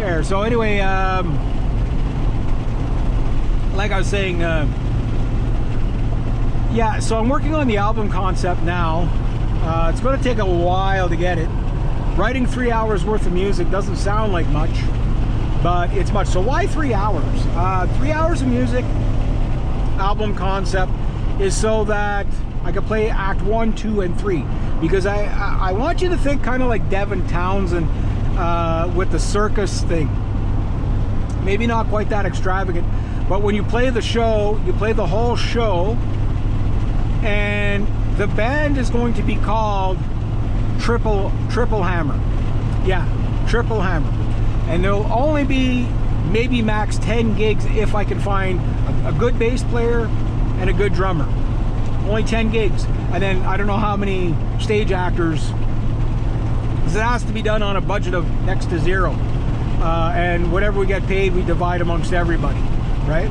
there. So anyway, like I was saying, yeah, so I'm working on the album concept now. It's going to take a while to get it. Writing 3 hours worth of music doesn't sound like much, but it's much. So why 3 hours? 3 hours of music, album concept, is so that I can play act 1, 2, and 3. Because I want you to think kind of like Devin Townsend with the circus thing. Maybe not quite that extravagant, but when you play the show, you play the whole show, and the band is going to be called Triple Hammer. Yeah, Triple Hammer. And there'll only be maybe max 10 gigs if I can find a good bass player and a good drummer. Only 10 gigs. And then I don't know how many stage actors, because it has to be done on a budget of next to zero. And whatever we get paid, we divide amongst everybody, right?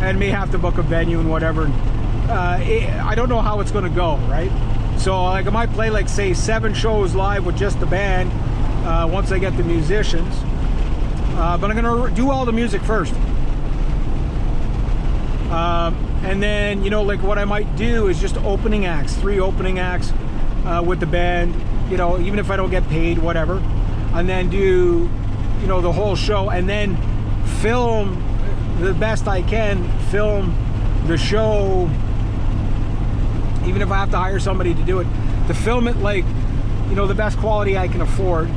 And may have to book a venue and whatever. I don't know how it's going to go, right? So like I might play like say 7 shows live with just the band once I get the musicians. But I'm going to do all the music first. And then, you know, like what I might do is just opening acts, 3 opening acts with the band, you know, even if I don't get paid, whatever. And then do, you know, the whole show, and then film the best I can, film the show, even if I have to hire somebody to do it, to film it like, you know, the best quality I can afford,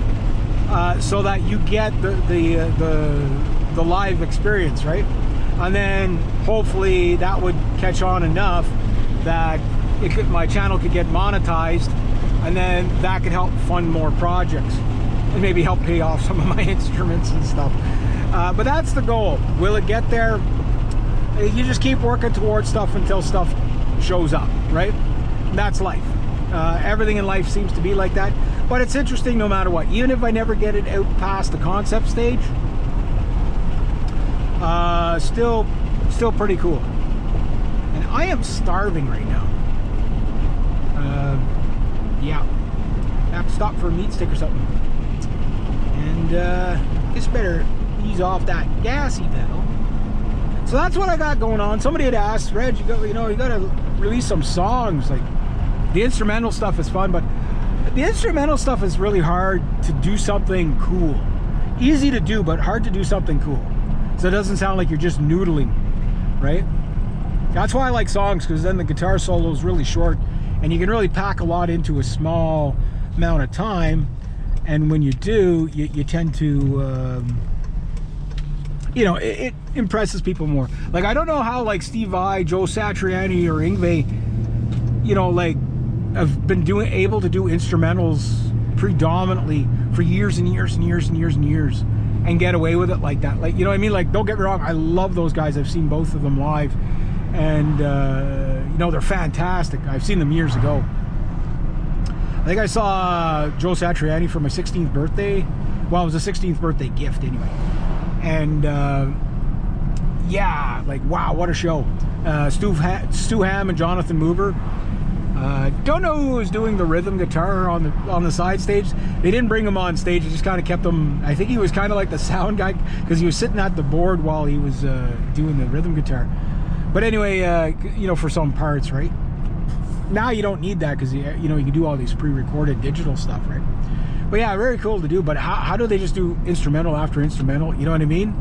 so that you get the live experience, right? And then hopefully that would catch on enough that my channel could get monetized, and then that could help fund more projects and maybe help pay off some of my instruments and stuff. But that's the goal. Will it get there? You just keep working towards stuff until stuff shows up, right? That's life. Everything in life seems to be like that, but it's interesting no matter what. Even if I never get it out past the concept stage, still pretty cool. And I am starving right now. Yeah, I have to stop for a meat stick or something, and just better ease off that gassy pedal. So that's what I got going on. Somebody had asked, Reg, you got to release some songs. Like, the instrumental stuff is fun, but the instrumental stuff is really hard to do something cool. Easy to do, but hard to do something cool. So it doesn't sound like you're just noodling, right? That's why I like songs, because then the guitar solo is really short, and you can really pack a lot into a small amount of time. And when you do, you tend to, you know, it impresses people more. Like, I don't know how, like, Steve Vai, Joe Satriani, or Yngwie, you know, like, have been able to do instrumentals predominantly for years and years and years and years and years, and get away with it like that. Like, you know what I mean? Like, don't get me wrong, I love those guys. I've seen both of them live, and you know, they're fantastic. I've seen them years ago. I think I saw Joe Satriani for my 16th birthday. Well, it was a 16th birthday gift anyway. And yeah, like, wow, what a show. Stu Ham and Jonathan Mover. Don't know who was doing the rhythm guitar on the side stage. They didn't bring him on stage. They just kind of kept him. I think he was kind of like the sound guy, because he was sitting at the board while he was doing the rhythm guitar. But anyway, you know, for some parts, right? Now you don't need that, because you know, you can do all these pre-recorded digital stuff, right? But yeah, very cool to do. But how do they just do instrumental after instrumental? You know what I mean?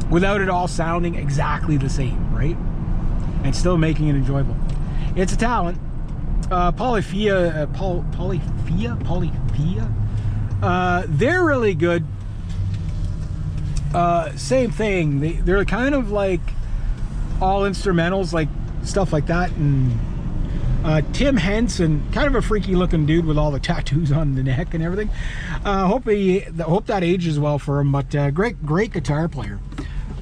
Without it all sounding exactly the same, right? And still making it enjoyable. It's a talent. Polyphia, they're really good. Same thing. They're kind of like all instrumentals, like stuff like that. And Tim Henson, kind of a freaky looking dude with all the tattoos on the neck and everything. Hope that ages well for him. But great guitar player.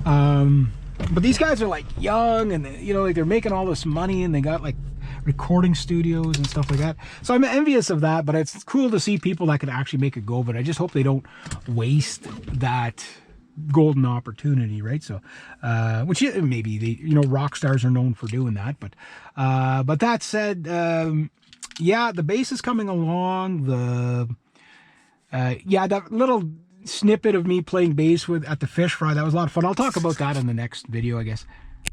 But these guys are like young, and you know, like, they're making all this money, and they got like recording studios and stuff like that. So I'm envious of that, but it's cool to see people that can actually make it go. But I just hope they don't waste that golden opportunity, right? So which maybe they, you know, rock stars are known for doing that. But that said, yeah, the bass is coming along. Yeah, that little snippet of me playing bass at the fish fry. That was a lot of fun. I'll talk about that in the next video, I guess.